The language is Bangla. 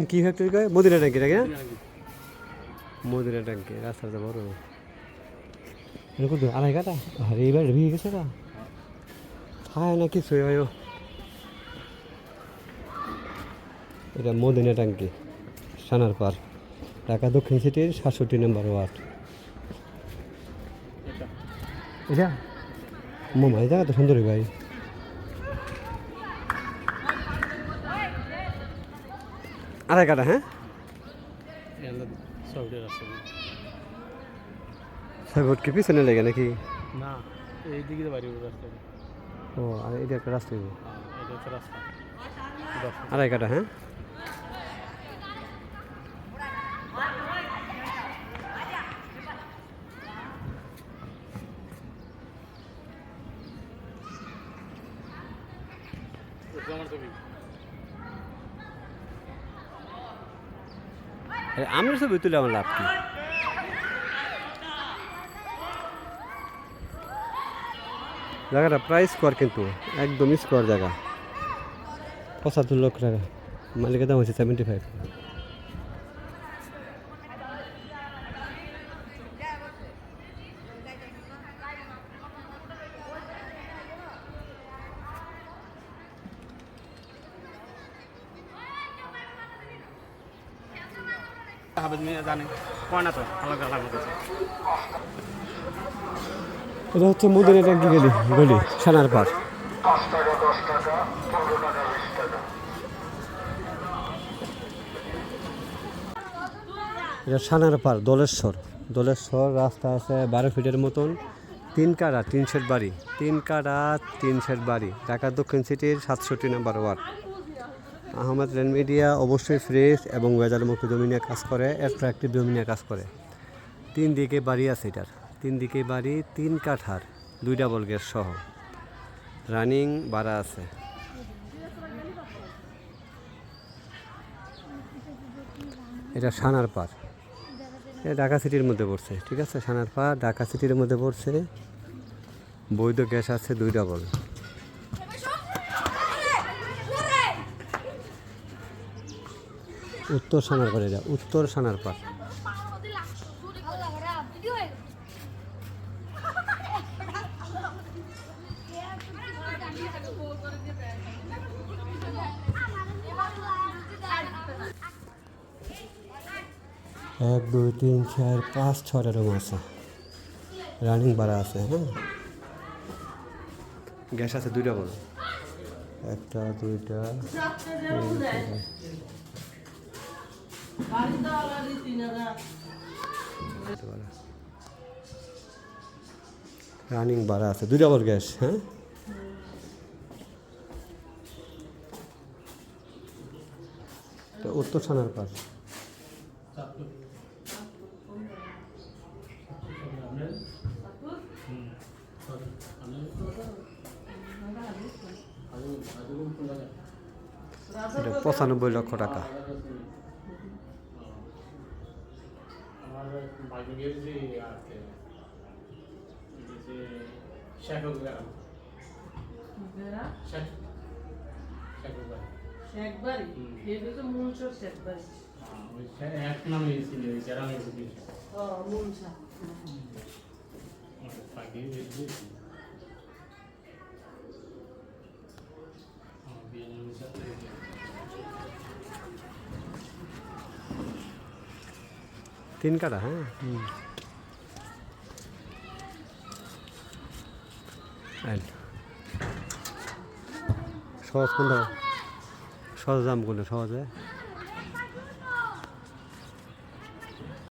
কি ফ্যাক্টরি কয় মদিনা ট্যাঙ্কি নাকি না মদিনা ট্যাঙ্কি রাস্তাটা বড় এরকম আড়াই কাটা আরে এইবার ভিড় গেছে না খায় না কিছু ভাইও এটা মদিনা ট্যাঙ্কি সানার পার ঢাকা দক্ষিণ সিটির ৬৭ নম্বর ওয়ার্ড এটা মোমাই জায়গা তো সুন্দরী ভাই আড়াই কাটা হ্যাঁ সাগর কি পিছনে লেগে নাকি না এই দিকে বাড়ি রাস্তা ও আর এটা একটা রাস্তা এটা হচ্ছে রাস্তা আড়াই কাটা হ্যাঁ আমরা ছবি তুলে আমার লাভ কি জায়গাটা প্রায় স্কোয়ার কিন্তু একদম স্কোয়ার জায়গা ৭৫ লক্ষ টাকা মালিকের দাম হচ্ছে 75 জানে কয় না তো আলাদা আলাদা এটা হচ্ছে মদিনা ট্যাঙ্কি গলি সানার পার এটা সানার পার দোলেশ্বর রাস্তা আছে 12 ফিটের মতন 3 কাঠা 3 শেড বাড়ি 3 কাঠা 3 শেড বাড়ি ঢাকা দক্ষিণ সিটির ৬৭ নম্বর ওয়ার্ড আহমেদ রেন মিডিয়া অবশ্যই ফ্রেশ এবং ওয়েদার মুক্ত জমি নিয়ে কাজ করে অ্যাট্রাক্টিভ জমি নিয়ে কাজ করে 3 দিকে বাড়ি আছে এটার 3 দিকে বাড়ি 3 কাঠার 2 ডাবল গ্যাস সহ রানিং ভাড়া আছে এটা সানার পার এটা ঢাকা সিটির মধ্যে পড়ছে ঠিক আছে সানার পার ঢাকা সিটির মধ্যে পড়ছে বৈধ গ্যাস আছে 2 ডাবল উত্তর সানার পার এটা উত্তর সানার পার এক 2 3 4 5 6টা রুম আছে রানিং ভাড়া আছে হ্যাঁ গ্যাস আছে 2 ডাবল 1টা 2টা রানিং ভাড়া আছে 2 ডাবল গ্যাস হ্যাঁ উত্তর সানার পার এটা 95 লক্ষ টাকা তিন কাটা হ্যাঁ সহজ কোনটা সহজ দাম কোনটা সহজে